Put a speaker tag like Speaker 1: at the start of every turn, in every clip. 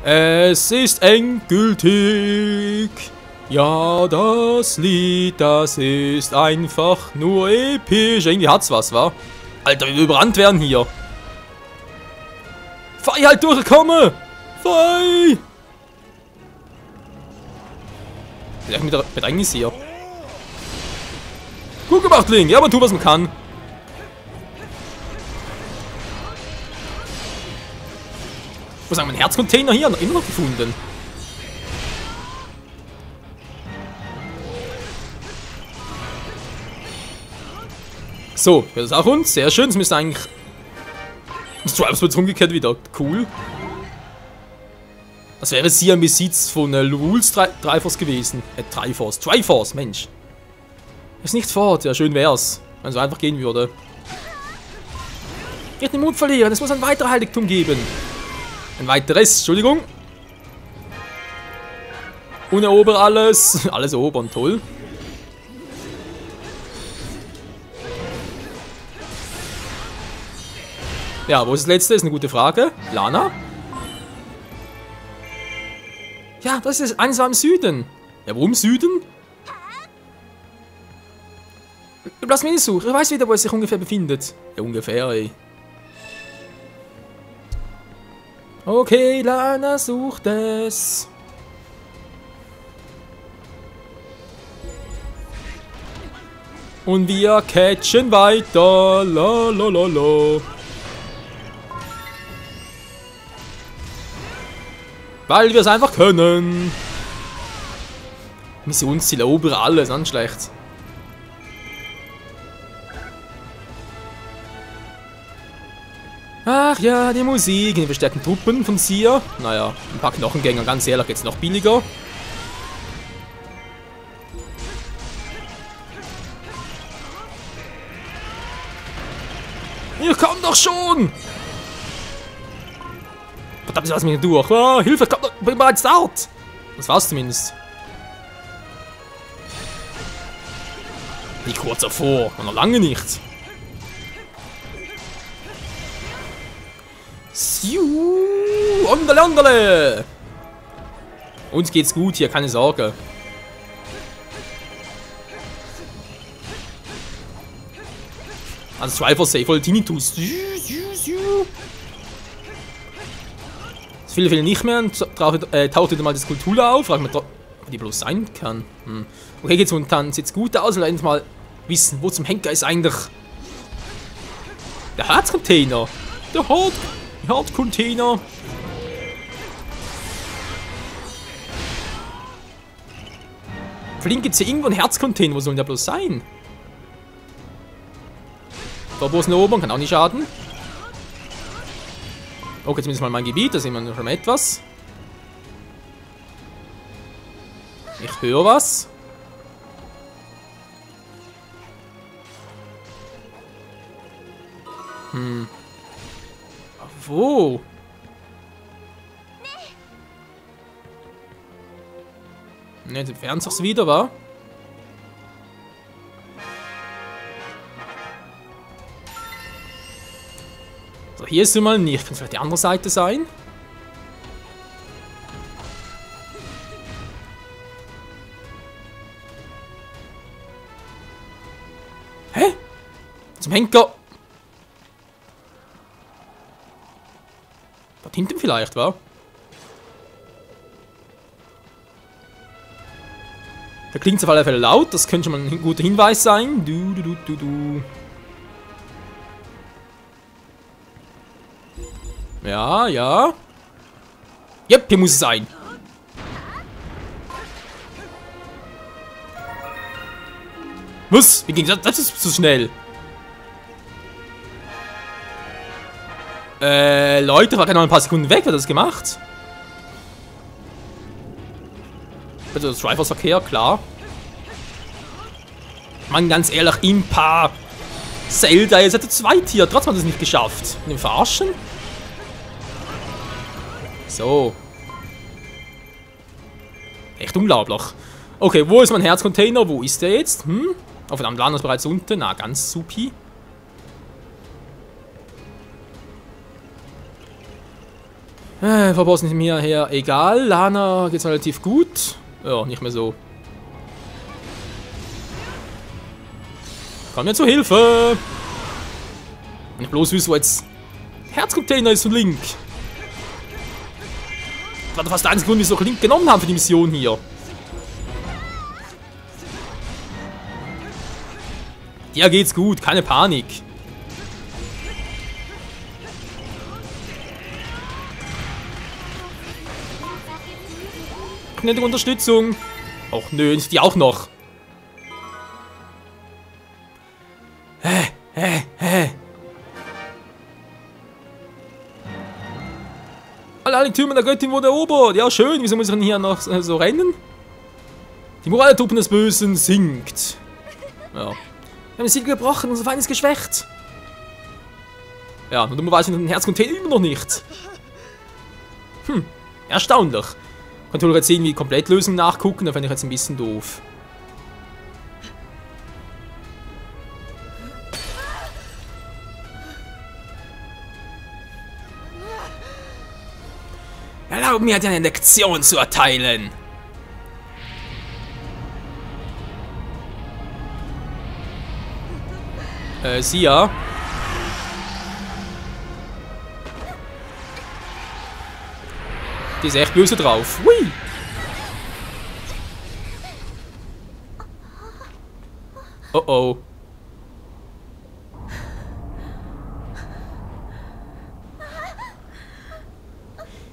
Speaker 1: Es ist endgültig. Ja, das Lied, das ist einfach nur episch. Irgendwie hat's was, wa? Alter, wie wir überrannt werden hier. Fei halt durchkomme! Fei! Ja, mit der Bedrängnis hier. Gut gemacht, Link. Ja, man tut, was man kann. Ich muss sagen, mein Herzcontainer hier immer noch gefunden. So, das ist auch uns. Sehr schön. Das müsste eigentlich... Das Tribes wird umgekehrt wieder. Cool. Das wäre hier im Besitz von Rules Triforce gewesen. Triforce, Mensch. Ist nicht fort. Ja, schön wär's. Wenn es so einfach gehen würde. Nicht den Mut verlieren. Es muss ein weiteres Heiligtum geben. Ein weiteres, Entschuldigung. Und erobere alles. Alles erobern, toll. Ja, wo ist das letzte? Ist eine gute Frage. Lana? Ja, das ist eines war im Süden. Ja, wo im Süden? Lass mich nicht suchen. Ich weiß wieder, wo es sich ungefähr befindet. Ja, ungefähr, ey. Okay, Lana sucht es. Und wir catchen weiter. Lalalala. Weil wir es einfach können. Missionsziel, erobere alles, ganz schlecht. Ach ja, die Musik, die verstärkten Truppen von Seer. Naja, ein paar Knochengänger, ganz ehrlich, geht's noch billiger. Ihr kommt doch schon! Verdammt, lass mich nicht durch. Oh, Hilfe, kommt doch, bin bereits dort! Das war's zumindest. Nicht kurz davor, noch lange nicht. Ondele, ondele. Uns geht's gut hier, keine Sorge. Also Triforce Safe, voll Tinnitus. Das viele nicht mehr und taucht wieder mal das Kultula auf. Frag mich, ob die bloß sein kann. Okay, geht's momentan sieht's gut aus und endlich mal wissen, wo zum Henker ist eigentlich der Herzcontainer. Der Herzcontainer. Vielleicht gibt es hier irgendwo einen Herzcontainer, wo soll der bloß sein? Vorbosen erobern, kann auch nicht schaden. Okay, zumindest mal mein Gebiet, da sehen wir schon etwas. Ich höre was. Wo? Ne, jetzt entfernt sich's wieder, wa? So, hier ist sie mal nicht. Kann es vielleicht die andere Seite sein? Hä? Zum Henker. Dort hinten vielleicht, wa? Da klingt es auf alle Fälle laut, das könnte schon mal ein guter Hinweis sein. Ja, ja. Jep, hier muss es sein. Was? Wie ging das? Das ist zu schnell. Leute, war gerade noch ein paar Sekunden weg, wer hat das gemacht? Also das Triforce-Verkehr, klar. Mann, ganz ehrlich, Impa. Zelda, jetzt hat er 2 Tier, trotzdem hat er es nicht geschafft. Den verarschen? So. Echt unglaublich. Okay, wo ist mein Herzcontainer? Wo ist der jetzt? Oh verdammt, Lana ist bereits unten. Na, ganz supi. Verbossen mir her. Egal. Lana geht's relativ gut. Ja, nicht mehr so. Komm mir zur Hilfe! Wenn ich bloß wüsste, wo jetzt Herzcontainer ist und Link. Das war doch fast der einzige Grund, wieso ich Link genommen haben für die Mission hier. Dir geht's gut, keine Panik. Nette Unterstützung. Och nö, ist die auch noch. Alle Heiligtümer der Göttin wurde erobert. Ja, schön. Wieso muss ich denn hier noch so rennen? Die Moral der Truppen des Bösen sinkt. Ja. Wir haben den Sieg gebrochen, unser Feind ist geschwächt. Ja, und dummerweise den Herzcontainer immer noch nicht. Erstaunlich. Controller jetzt irgendwie Komplettlösung nachgucken, da fände ich jetzt ein bisschen doof. Erlaub mir, dir eine Lektion zu erteilen. Sie ja. Die ist echt böse drauf. Hui! Oh oh.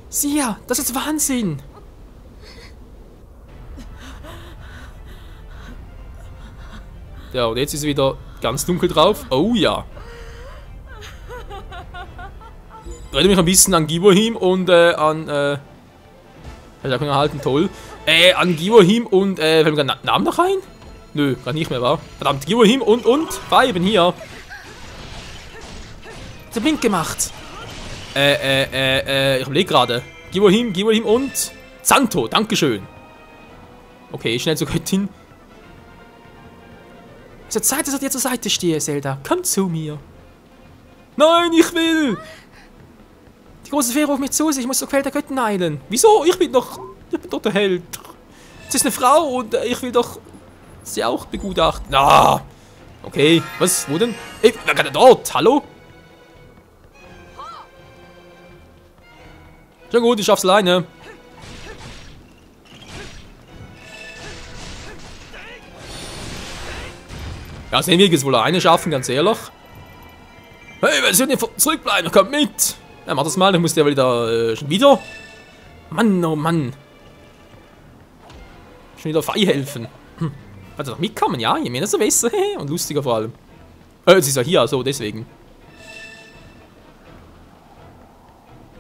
Speaker 1: Sia, das ist Wahnsinn! Ja, und jetzt ist es wieder ganz dunkel drauf. Oh ja. Ich erinnere mich ein bisschen an Givohim und an. Hätte ich auch erhalten, toll. An Givohim und. Fällt mir gerade Namen noch ein? Nö, gar nicht mehr, wa? Verdammt, Givohim und. Weiben hier. Der Blind gemacht. Ich überlege gerade. Givohim und. Santo, dankeschön. Okay, schnell zur Göttin. Es ist Zeit, dass ich dir zur Seite stehe, Zelda. Komm zu mir. Nein, ich will! Die große Fähre ruft mich zu, ich muss zur Quelle der Göttin eilen. Wieso? Ich bin doch der Held. Sie ist eine Frau und ich will doch sie auch begutachten. Ah! Okay, was? Wo denn? Ey, wer kann denn dort? Hallo? Schon gut, ich schaff's alleine. Ja, sehen wir es wohl alleine schaffen, ganz ehrlich. Hey, wir sollen hier zurückbleiben, kommt mit! Ja, mach das mal, dann muss der wieder, schon wieder? Mann, oh Mann. Schon wieder Fei helfen. Warte doch mitkommen, ja, je mehr desto besser, und lustiger vor allem. Jetzt ist er hier, so, deswegen.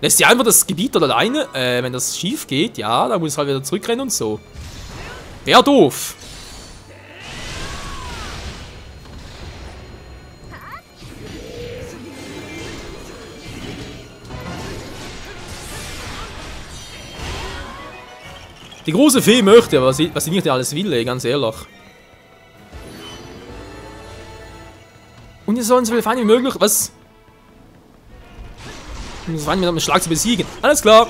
Speaker 1: Lässt sie einfach das Gebiet dort alleine, wenn das schief geht, ja, dann muss es halt wieder zurückrennen und so. Wäre doof. Die große Fee möchte, was sie nicht alles will, ey, ganz ehrlich. Und ihr sollen so viele Feinde wie möglich, was? Um das Feind mit einem Schlag zu besiegen. Alles klar.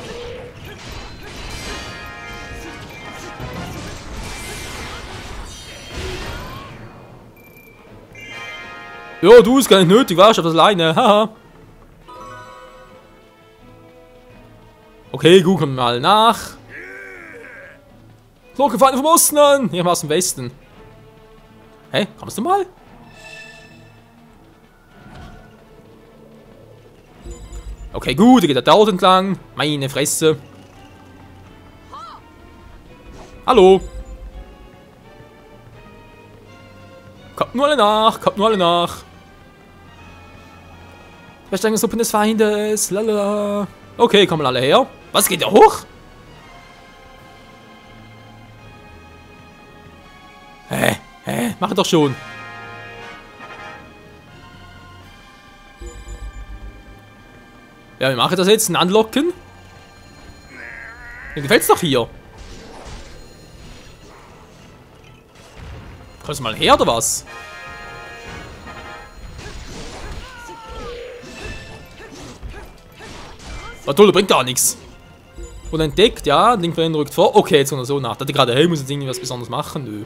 Speaker 1: Jo, du, ist gar nicht nötig, war ich auf das alleine, haha. Okay, gut, kommen wir mal nach. Locke Feinde vom Osten an! Hier mal aus dem Westen. Hä? Kommst du mal? Okay, gut, geht er dort entlang. Meine Fresse. Hallo. Kommt nur alle nach, kommt nur alle nach. Verstärkungsgruppen des Feindes. Lalala. Okay, kommen alle her. Was, geht da hoch? Mach doch schon. Ja, wie mache ich das jetzt? Ein Anlocken? Mir gefällt's doch hier. Kommst du mal her, oder was? Oh toll, bringt gar nichts. Wurde entdeckt, ja. Link rückt vor. Okay, jetzt kommt er so nach. Da hat er gerade, hey, muss jetzt irgendwie was Besonderes machen. Nö.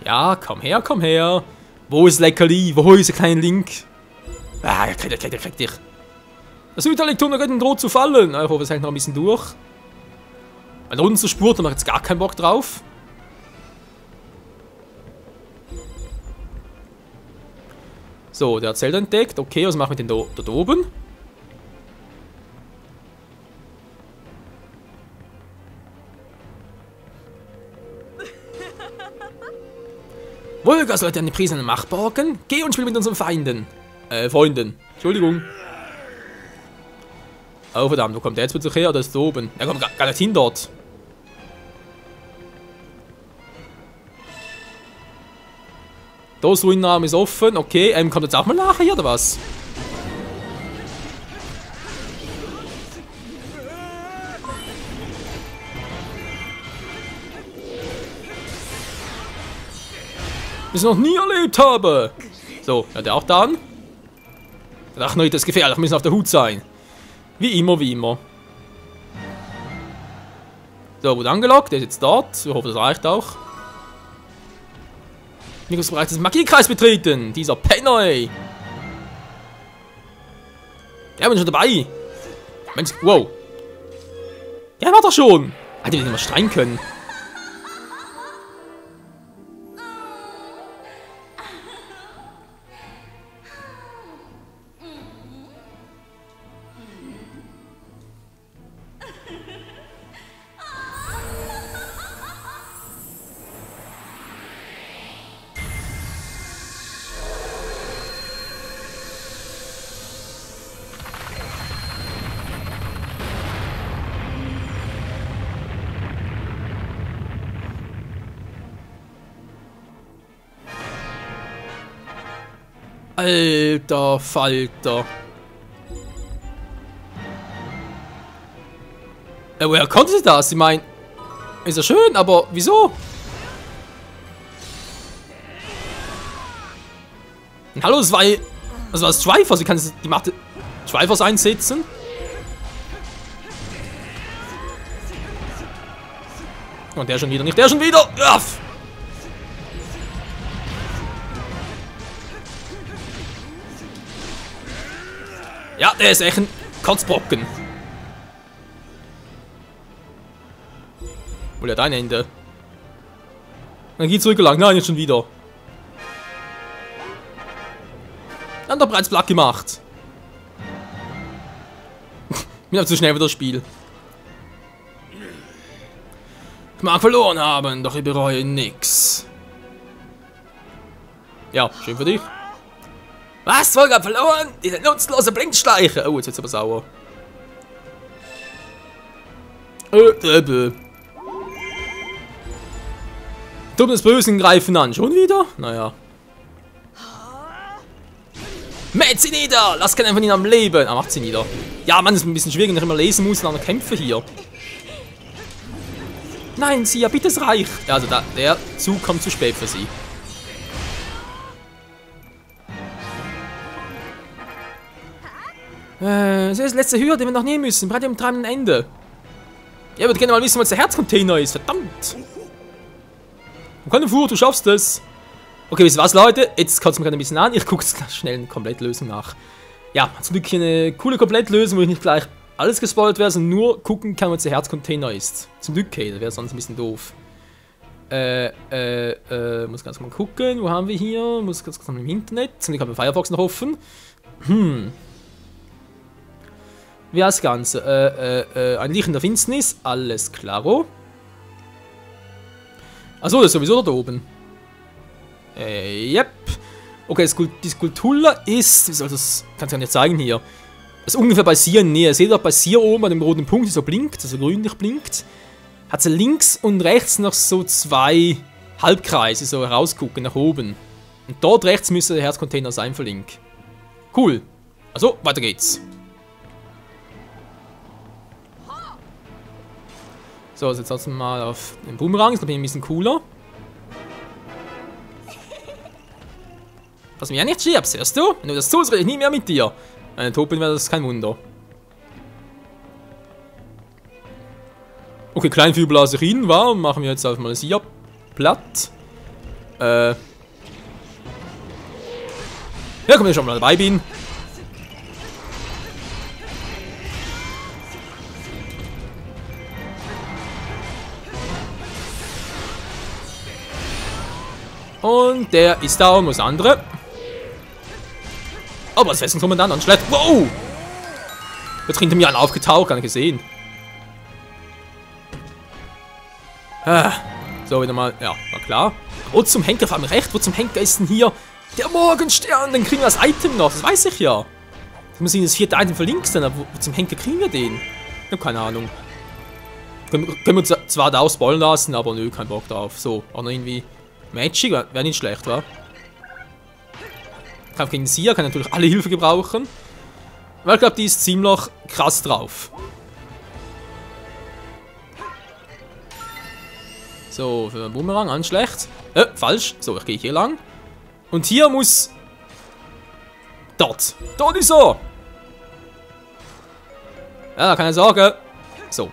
Speaker 1: Ja, komm her, komm her. Wo ist Leckerli? Wo ist der kleine Link? Ah, er kriegt dich. Das Süderlektoren geht droht zu fallen. Ich hoffe, es hält noch ein bisschen durch. Weil da unten so Spurt, da macht jetzt gar keinen Bock drauf. So, der hat Zelda entdeckt. Okay, was machen wir denn da oben? Wolga sollte eine Prise an Macht borgen. Geh und spiel mit unseren Feinden. Freunden. Entschuldigung. Oh verdammt, wo kommt der jetzt plötzlich her? Der ist da oben. Er kommt gar nicht hin dort. Das Ruinenraum ist offen. Okay, kommt jetzt auch mal nachher hier, oder was? Das ich noch nie erlebt habe. So, ja, der auch da an. Ach, nein, das ist gefährlich. Wir müssen auf der Hut sein. Wie immer, wie immer. So, wurde angelockt. Der ist jetzt dort. Ich hoffe, das reicht auch. Nikos bereits den Magiekreis betreten. Dieser Penner, ey. Der bin schon dabei. Mensch, wow. Der war doch schon. Hätte ich nicht mal streiten können. Alter Falter. Woher konnte sie das? Ich meine, ist ja schön, aber wieso? Hallo, das war das Schweifers. Wie kann die Macht Schweifers einsetzen? Und der schon wieder nicht. Der schon wieder. Uff. Ja, der ist echt ein Kotzbrocken. Wohl ja dein Ende. Dann geht zurückgelangt. Nein, jetzt schon wieder. Dann doch bereits platt gemacht. Bin aber zu schnell für das Spiel. Ich mag verloren haben, doch ich bereue nix. Ja, schön für dich. Was? Volga hat verloren? Diese nutzlose Blinkschleiche. Oh, jetzt wird's aber sauer. Dumm des Bösen greifen an. Schon wieder? Naja. Mäht sie nieder! Lass keinen von ihnen am Leben! Ah, macht sie nieder. Ja, Mann, ist ein bisschen schwierig, wenn ich immer lesen muss und dann kämpfe hier. Nein, Sia, bitte, es reicht. Ja, also der Zug kommt zu spät für sie. Das ist die letzte Hürde, die wir noch nehmen müssen. Bereit am treibenden Ende. Ja, ich würde gerne mal wissen, was der Herzcontainer ist. Verdammt. Keine Furcht, du schaffst es. Okay, wisst ihr was, Leute? Jetzt kommt es mir gerade ein bisschen an. Ich gucke jetzt schnell eine Komplettlösung nach. Ja, zum Glück eine coole Komplettlösung, wo ich nicht gleich alles gespoilt werde, sondern nur gucken kann, was der Herzcontainer ist. Zum Glück, okay, das wäre sonst ein bisschen doof. Muss ganz mal gucken. Wo haben wir hier? Muss ganz kurz mal im Internet. Zum Glück haben wir Firefox noch offen. Wie heißt das Ganze? Ein Licht in der Finsternis. Alles klaro. Achso, das ist sowieso da oben. Yep. Okay, die Skulptur ist... Wie soll das... Kann ich ja nicht zeigen hier. Das ist ungefähr bei Sia in der Nähe. Seht ihr bei Sia oben an dem roten Punkt, der so blinkt, also grünlich blinkt. Hat sie links und rechts noch so zwei Halbkreise, so rausgucken nach oben. Und dort rechts müsste der Herzcontainer sein für Link. Cool. Also, weiter geht's. So, also jetzt mal auf den Boomerang. Das ist ein bisschen cooler. Was mir ja nicht stirbst, hörst du? Wenn du das tust, rede ich nie mehr mit dir. Wenn ich tot bin, wäre das kein Wunder. Okay, klein viel blase ich hin, war. Machen wir jetzt einfach mal das hier platt. Ja, komm, wenn ich schon mal dabei bin. Und der ist down, was andere. Oh, was ist denn Kommandant anschlägt? Wow! Jetzt hinter mir einer aufgetaucht, gar nicht gesehen. Ah, so, wieder mal. Ja, war klar. Wo zum Henker, vor allem recht, wo zum Henker ist denn hier der Morgenstern? Den kriegen wir als Item noch, das weiß ich ja. Das muss ich in das 4. Item verlinkt sein, aber wo zum Henker kriegen wir den? Ich hab keine Ahnung. Können wir uns zwar da auch spoilern lassen, aber nö, kein Bock drauf. So, auch noch irgendwie Magic, wäre nicht schlecht, wa? Kampf gegen Sia, kann natürlich alle Hilfe gebrauchen. Weil ich glaube, die ist ziemlich krass drauf. So, für einen Bumerang, an schlecht. Falsch. So, ich gehe hier lang. Und hier muss... Dort. Dort ist er. Ja, keine Sorge. So.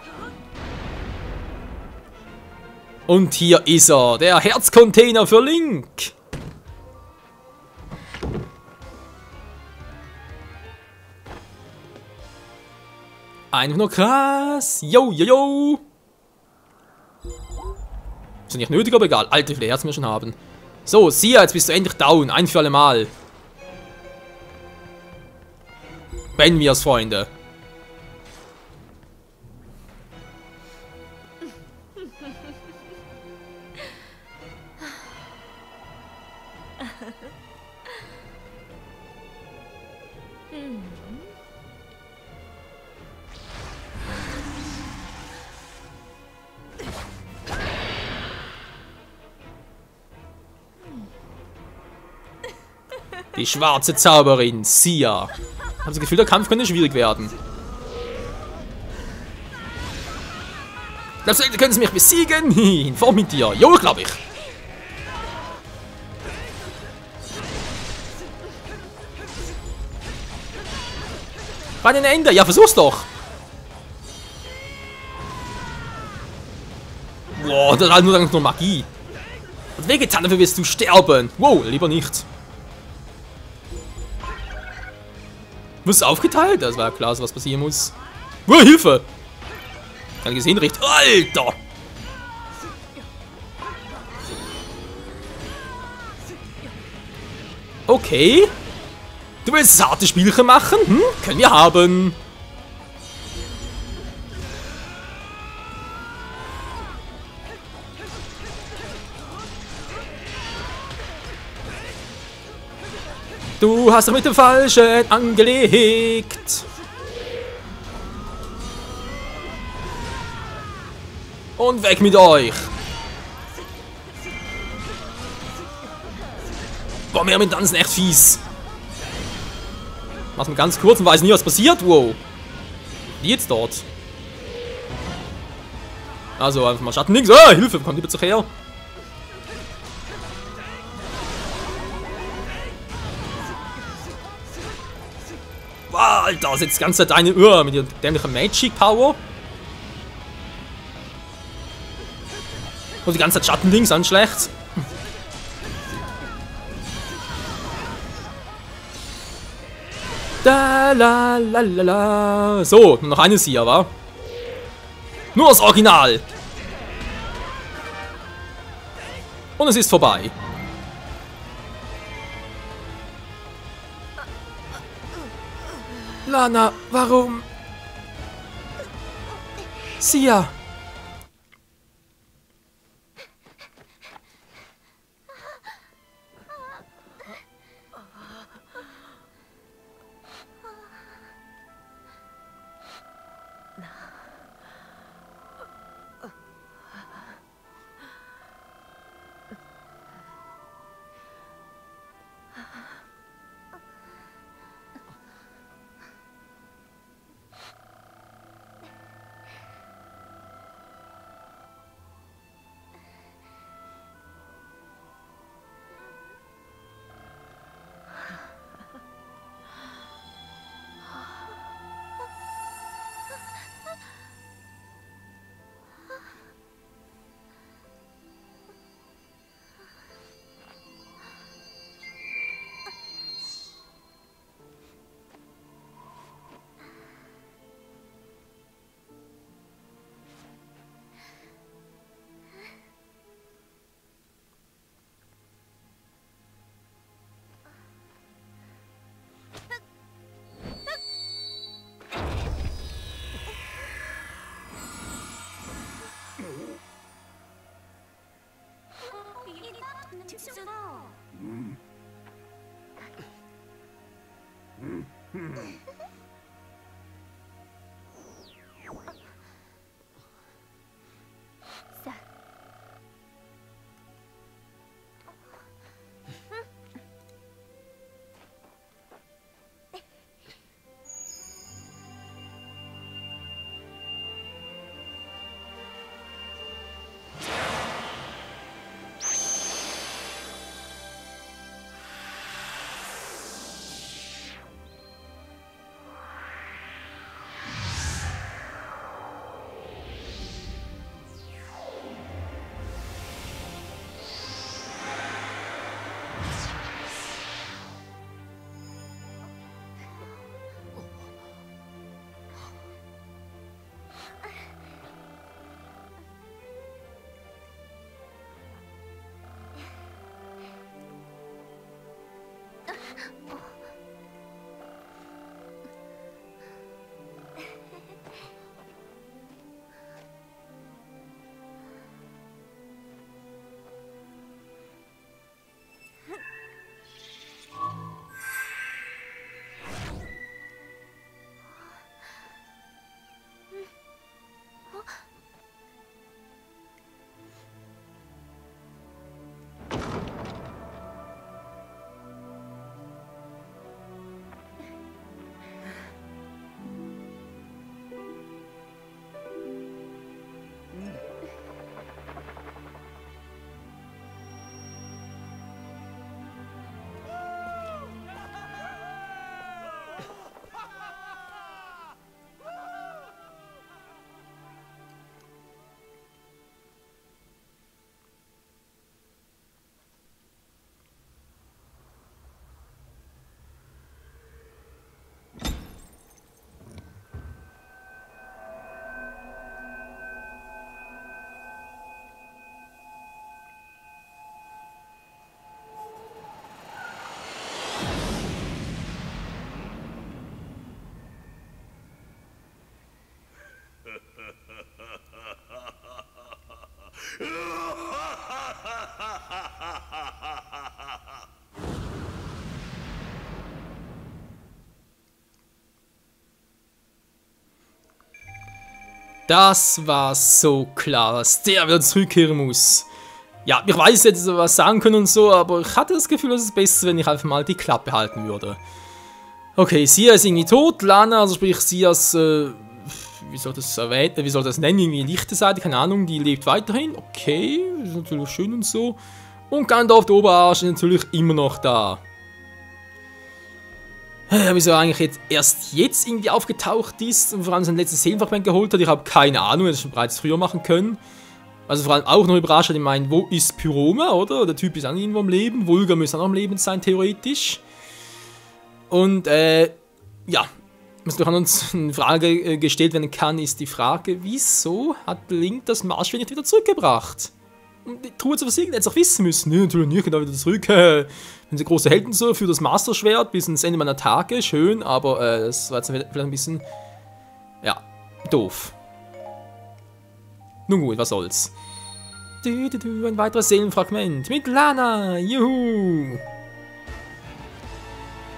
Speaker 1: Und hier ist er. Der Herzcontainer für Link. Einfach nur krass. Yo, yo, yo. Ist ja nicht nötig, aber egal. Alter, wie viele Herzen wir schon haben. So, Sia, jetzt bist du endlich down. Ein für alle Mal. Beenden wir es, Freunde. Die schwarze Zauberin, Sia. Ich habe das Gefühl, der Kampf könnte schwierig werden. Glaubst du, können sie mich besiegen? Hinfort mit dir. Jo, glaube ich. Bei den Ende. Ja, versuch's doch. Boah, das ist nur Magie. Und wehgetan, dafür wirst du sterben. Wow, lieber nicht. Wirst du aufgeteilt? Das war ja klar, so was passieren muss. Hilfe! Kann gesehen, recht. Alter! Okay. Du willst das harte Spielchen machen? Hm? Können wir haben. Du hast doch mit dem Falschen angelegt. Und weg mit euch. Boah, mir mit Tanzen echt fies. Mach's mal ganz kurz und weiß nie, was passiert. Wow. Die jetzt dort. Also einfach mal Schatten links. Ah, Hilfe, kommt die bitte her. Alter, setzt die ganze Zeit eine Uhr mit der dämlichen Magic Power. Und die ganze Zeit Schatten links an schlecht. Da la la la la. So, nur noch eines hier, wa? Nur das Original. Und es ist vorbei. Lana, warum? Sia. Das war so klar, dass der wieder zurückkehren muss. Ja, ich weiß, ich hätte so was sagen können und so, aber ich hatte das Gefühl, dass es besser wäre, wenn ich einfach mal die Klappe halten würde. Okay, Sia ist irgendwie tot, Lana, also sprich Sias, wie soll das erwähnen, wie soll das nennen, irgendwie lichte Seite, keine Ahnung, die lebt weiterhin. Okay, ist natürlich schön und so. Und Gandalf, der Oberarsch, ist natürlich immer noch da. Wieso er eigentlich erst jetzt irgendwie aufgetaucht ist und vor allem sein letztes Seelenfragment geholt hat, ich habe keine Ahnung, hätte es schon bereits früher machen können. Also vor allem auch noch überrascht, ich meine, wo ist Pyroma, oder? Der Typ ist auch irgendwo am Leben, Vulgar müsste auch noch am Leben sein, theoretisch. Und, ja, was durch uns eine Frage gestellt werden kann, ist die Frage, wieso hat Link das Marschschwert nicht wieder zurückgebracht? Und die Truhe zu versiegen, hätte es auch wissen müssen. Nee, natürlich nicht, genau wieder zurück. Wenn sie große Helden so für das Masterschwert bis ins Ende meiner Tage, schön, aber das war jetzt vielleicht ein bisschen, ja, doof. Nun gut, was soll's. Ein weiteres Seelenfragment mit Lana, juhu.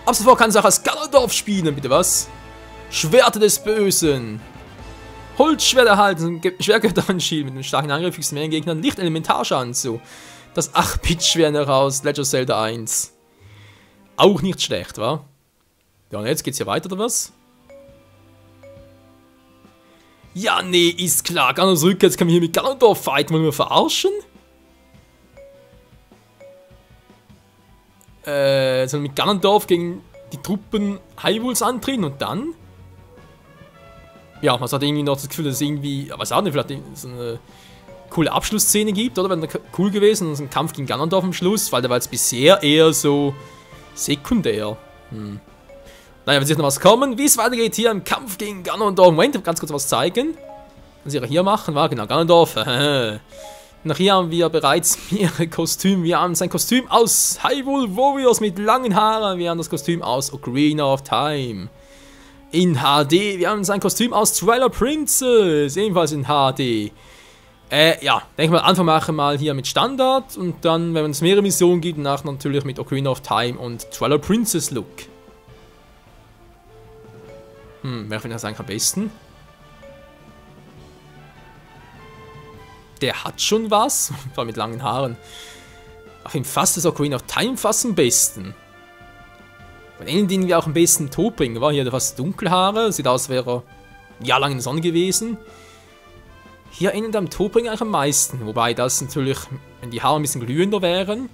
Speaker 1: Ab sofort kannst du auch als Ganondorf spielen, bitte was? Schwerter des Bösen. Holzschwert erhalten, Schwertgötter-Schild mit einem starken Angriff fügst mehreren Gegnern Licht-Elementarschaden zu. Das 8-Bit-Schwert heraus, Legend of Zelda 1. Auch nicht schlecht, wa? Ja, und jetzt geht's hier weiter, oder was? Ja, nee, ist klar. Ganondorf zurück, jetzt können wir hier mit Ganondorf fighten. Wollen wir verarschen? Sollen wir mit Ganondorf gegen die Truppen Hyrules antreten und dann? Ja, man hat irgendwie noch das Gefühl, dass es irgendwie, was auch nicht, vielleicht so eine coole Abschlussszene gibt, oder? Wäre cool gewesen, und so ein Kampf gegen Ganondorf am Schluss, weil der war jetzt bisher eher so sekundär. Naja, wird sich noch was kommen. Wie es weitergeht hier im Kampf gegen Ganondorf. Moment, ganz kurz was zeigen. Was sie hier machen, war genau Ganondorf. Nach hier haben wir bereits mehrere Kostüme. Wir haben sein Kostüm aus Hyrule Warriors mit langen Haaren. Wir haben das Kostüm aus Ocarina of Time in HD. Wir haben sein Kostüm aus Twilight Princess, ebenfalls in HD. Ja, denke mal, Anfang machen wir mal hier mit Standard und dann, wenn es mehrere Missionen gibt, nach natürlich mit Ocarina of Time und Twilight Princess Look. Wer findet das eigentlich am besten? Der hat schon was, vor allem mit langen Haaren. Auf jeden Fall das Ocarina of Time fast am besten. Von denen, den wir auch am besten tot bringen, war hier fast Dunkelhaare, sieht aus, als wäre er jahrelang in der Sonne gewesen. Hier innen am Todbringer eigentlich am meisten, wobei das natürlich, wenn die Haare ein bisschen glühender wären.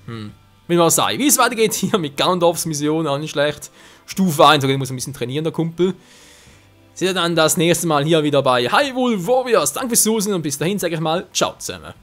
Speaker 1: Will mal sagen, wie es weitergeht hier mit Ganondorfs Mission, auch nicht schlecht. Stufe 1, okay, muss ein bisschen trainieren, der Kumpel. Seht ihr dann das nächste Mal hier wieder bei Hyrule Warriors. Danke fürs Zusehen und bis dahin sage ich mal, ciao zusammen.